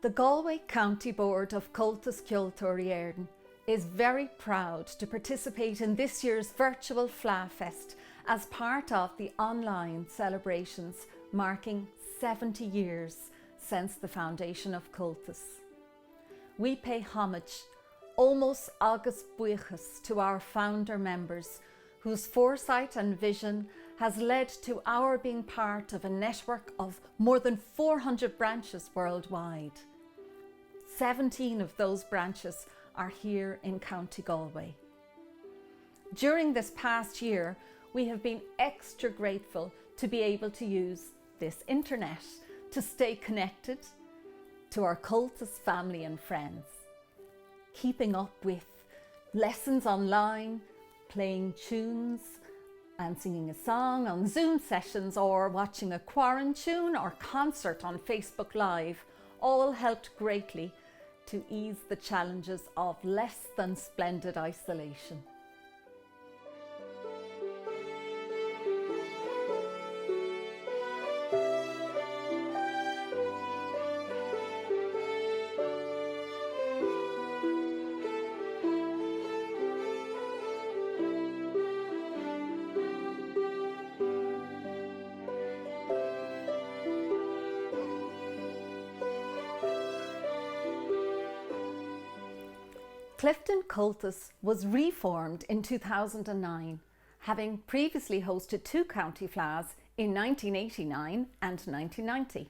The Galway County Board of Comhaltas Units is very proud to participate in this year's virtual FleadhFest as part of the online celebrations marking 70 years since the foundation of Comhaltas. We pay homage almost agus buíochas to our founder members whose foresight and vision has led to our being part of a network of more than 400 branches worldwide. 17 of those branches are here in County Galway. During this past year, we have been extra grateful to be able to use this internet to stay connected to our Comhaltas family and friends, keeping up with lessons online, playing tunes and singing a song on Zoom sessions, or watching a quarantine or concert on Facebook Live, all helped greatly to ease the challenges of less than splendid isolation. Clifden Comhaltas was reformed in 2009, having previously hosted two county fleadhs in 1989 and 1990.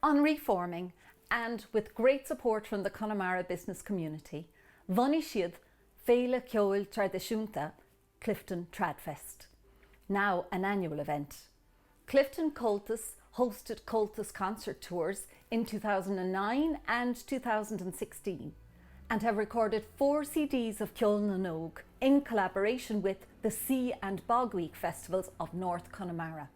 On reforming, and with great support from the Connemara business community, bhainigh siad Fleadh Cheoil tradiisiúnta Clifden FleadhFest, now an annual event. Clifden Comhaltas hosted Comhaltas concert tours in 2009 and 2016. And have recorded 4 CDs of Cheoil na nÓg in collaboration with the Sea and Bog Week festivals of North Connemara.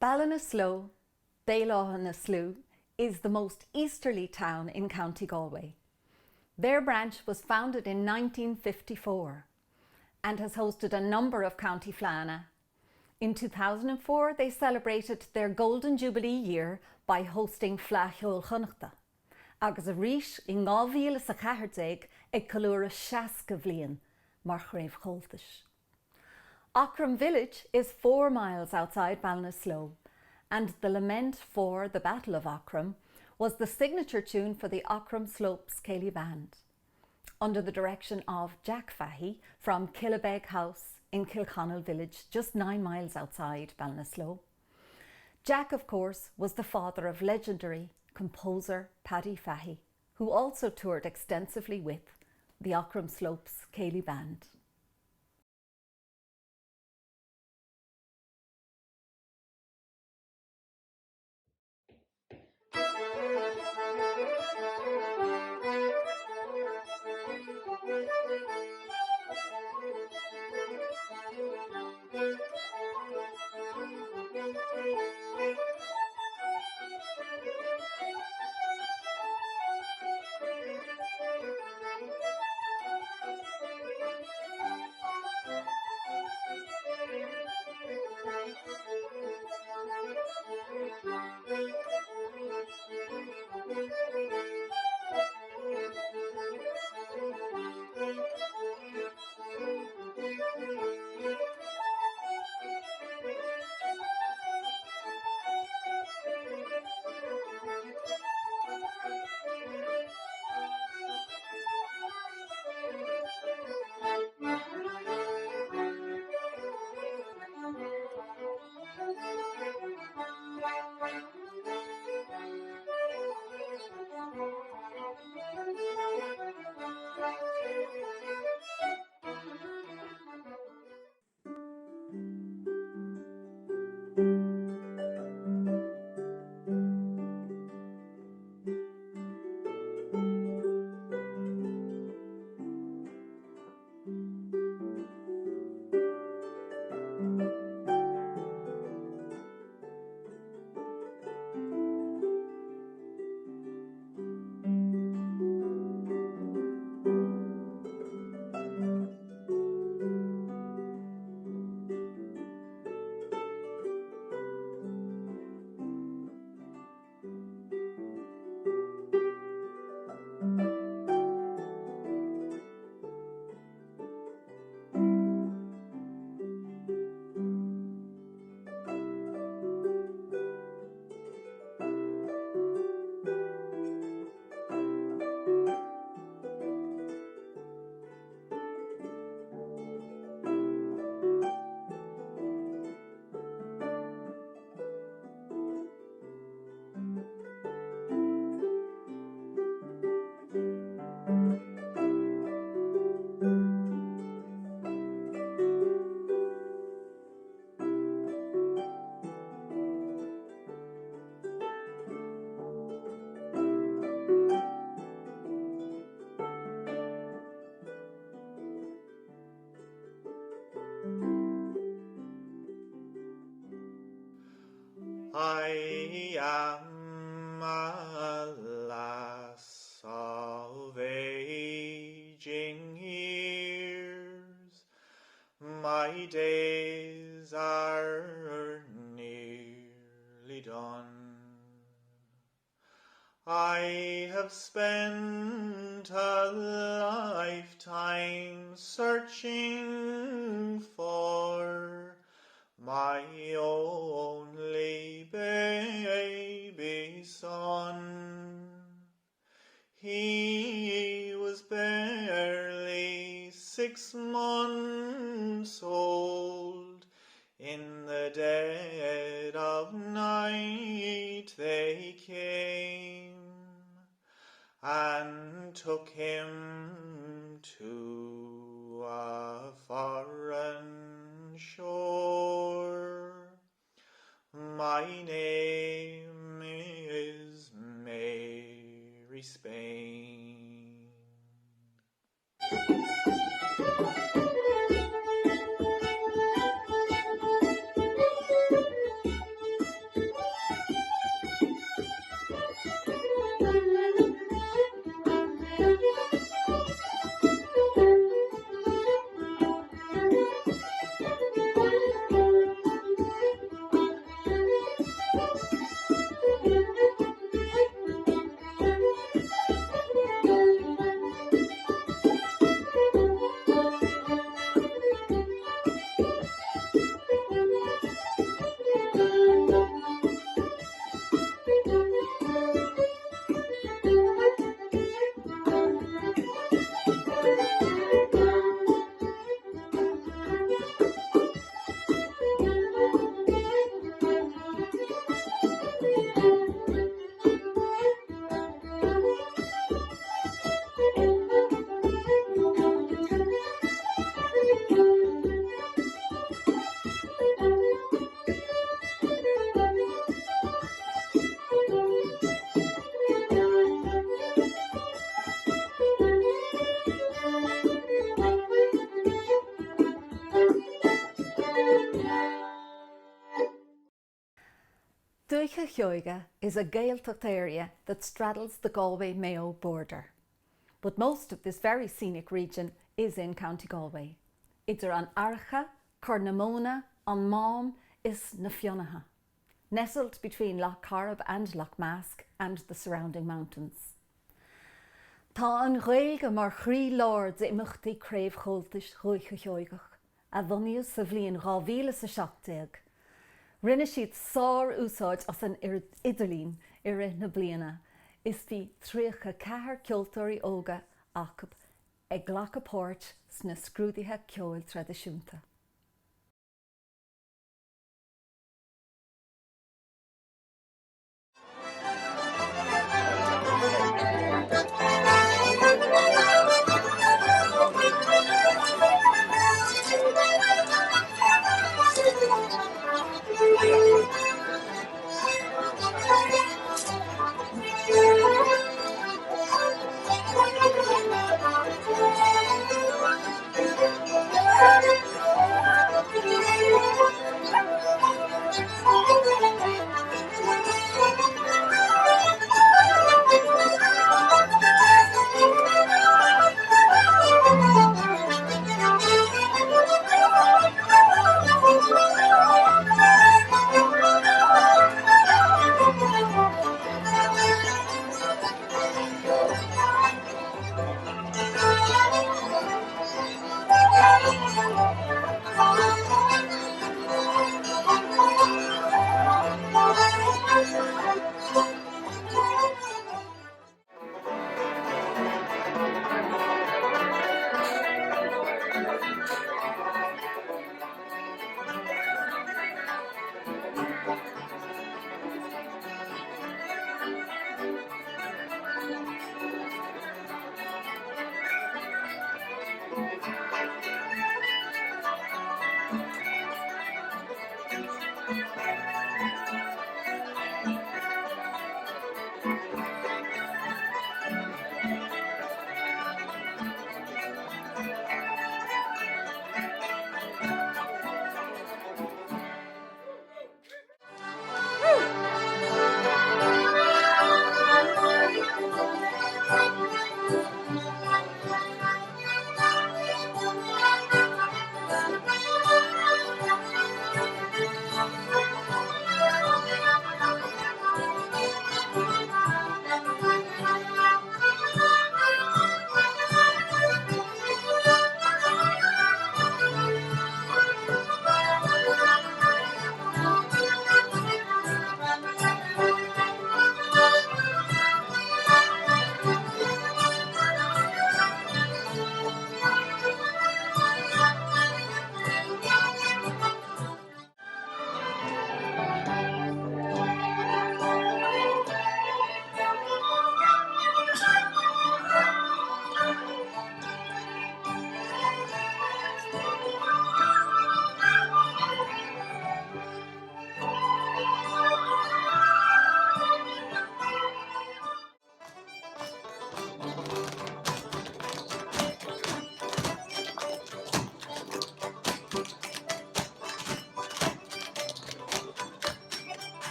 Ballinasloe, Ballinasloe, is the most easterly town in County Galway. Their branch was founded in 1954 and has hosted a number of County Fleadh. In 2004, they celebrated their Golden Jubilee year by hosting Fleadh Cheoil agus a rís in 2014 ag colúra 60 bhliain mar chraobh Comhaltas. Aughrim village is 4 miles outside Ballinasloe, and the lament for the Battle of Aughrim was the signature tune for the Aughrim Slopes Céilí Band, under the direction of Jack Fahey from Killabeg House in Kilconnell village, just 9 miles outside Ballinasloe. Jack, of course, was the father of legendary composer Paddy Fahey, who also toured extensively with the Aughrim Slopes Céilí Band. My days are nearly done. I have spent a lifetime searching for my only baby son. He was barely 6 months old. In the dead of night they came and took him to a foreign shore. My name is Mary Spain. Fleadh Cheoil is a Gaeltacht area that straddles the Galway-Mayo border. But most of this very scenic region is in County Galway. Idir an Archa, Cornamona, an Mom is na Fionnaha, nestled between Loch Corrib and Loch Mask and the surrounding mountains. Tá an Ghaeilge mar chrí lords imachtaí craobhchultais Fleadh Cheoil, a bhuniú sa bhliain 2017. Rinne siad sár úsáid as an idirlín ire na bliana, is bhí tríocha cethir ceoltóirí óga acab ag ghlacha póirt sna scrúdaithe ceoil traidisiúnta.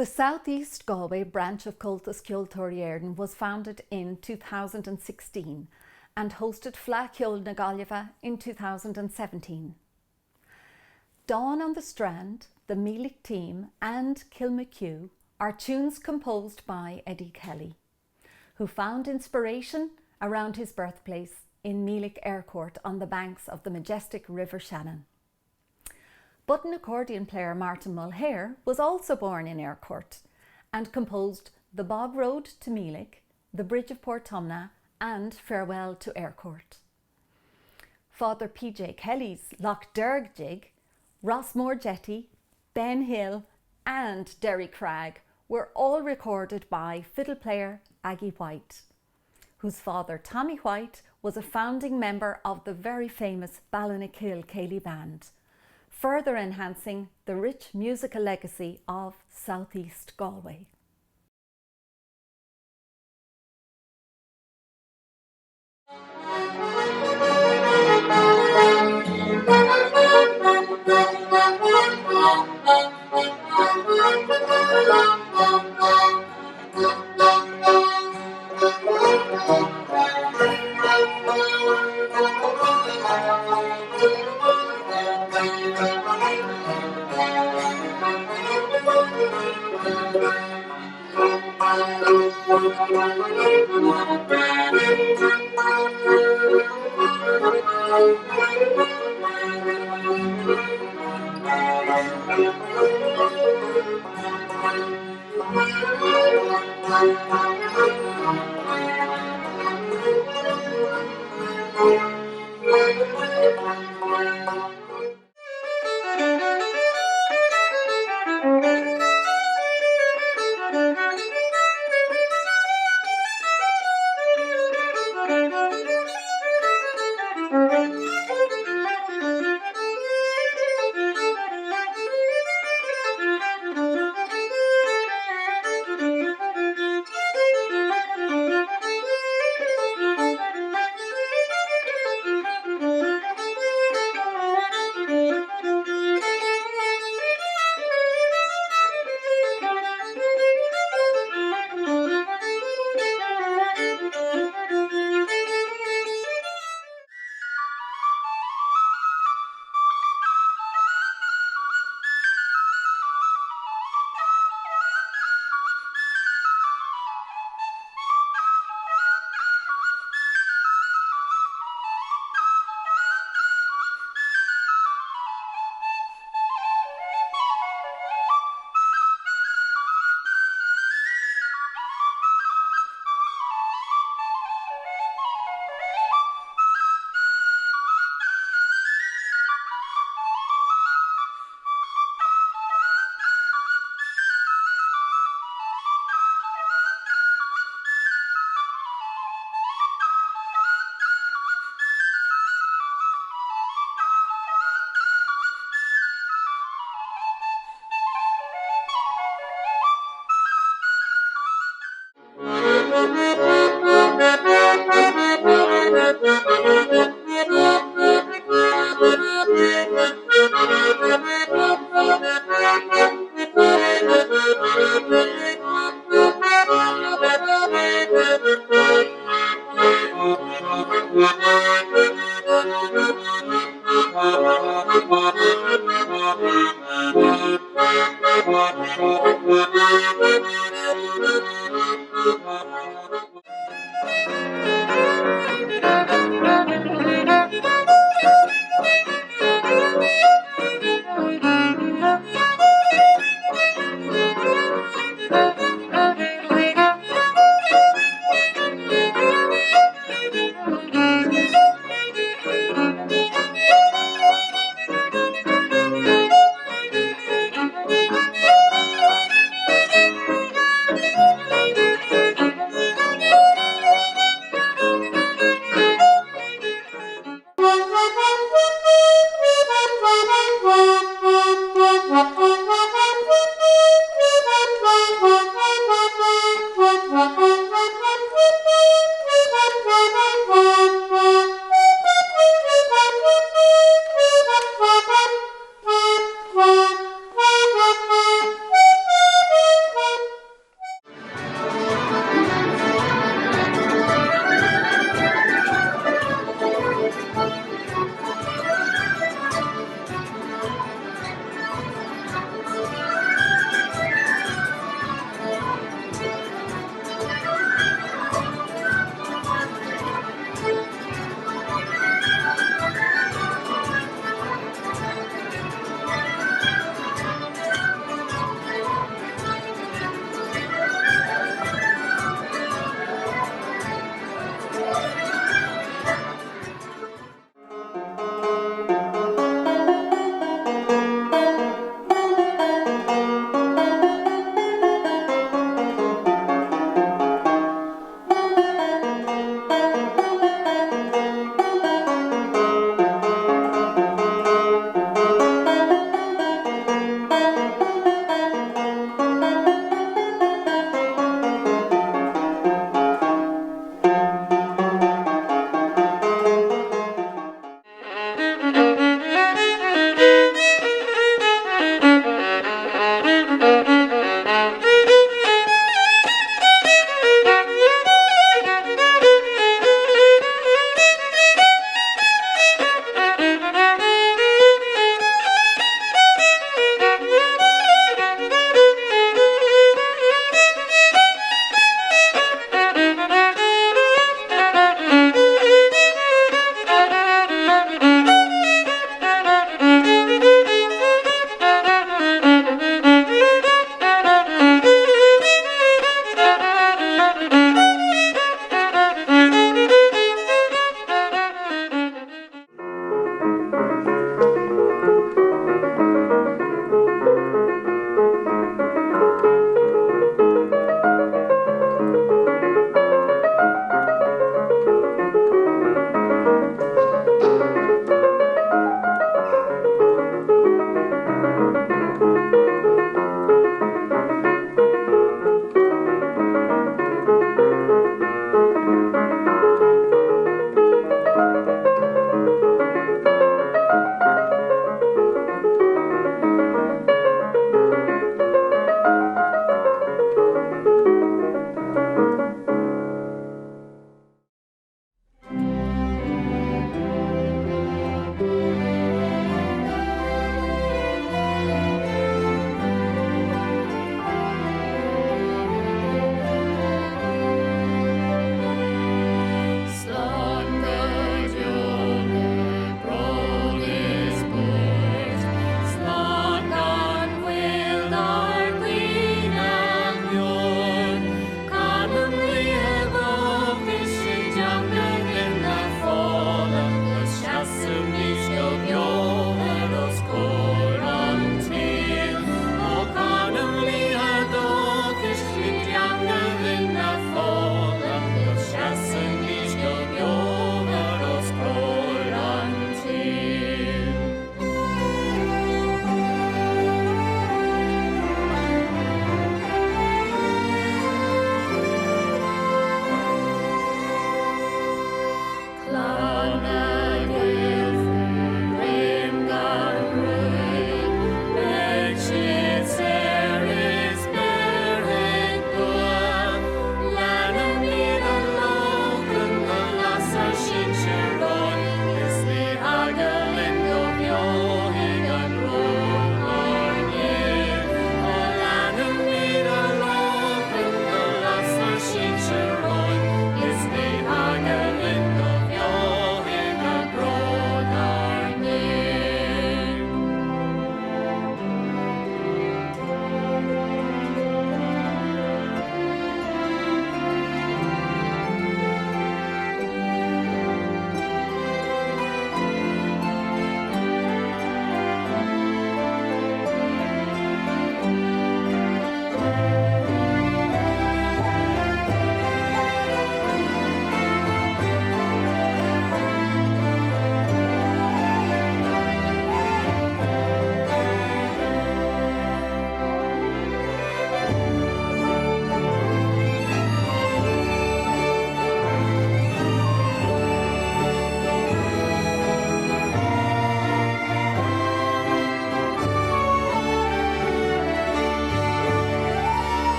The South East Galway branch of Comhaltas Units was founded in 2016 and hosted Fleadh Cheoil na Gaillimhe in 2017. Dawn on the Strand, the Meelick Team and Kilmacue are tunes composed by Eddie Kelly, who found inspiration around his birthplace in Meelick Aircourt on the banks of the majestic River Shannon. Button accordion player Martin Mulhare was also born in Aircourt and composed The Bog Road to Meelick, The Bridge of Portumna and Farewell to Aircourt. Father P.J. Kelly's Loch Derg Jig, Rossmore Jetty, Ben Hill and Derry Crag were all recorded by fiddle player Aggie White, whose father Tommy White was a founding member of the very famous Ballinasloe Céilí Band, further enhancing the rich musical legacy of South East Galway.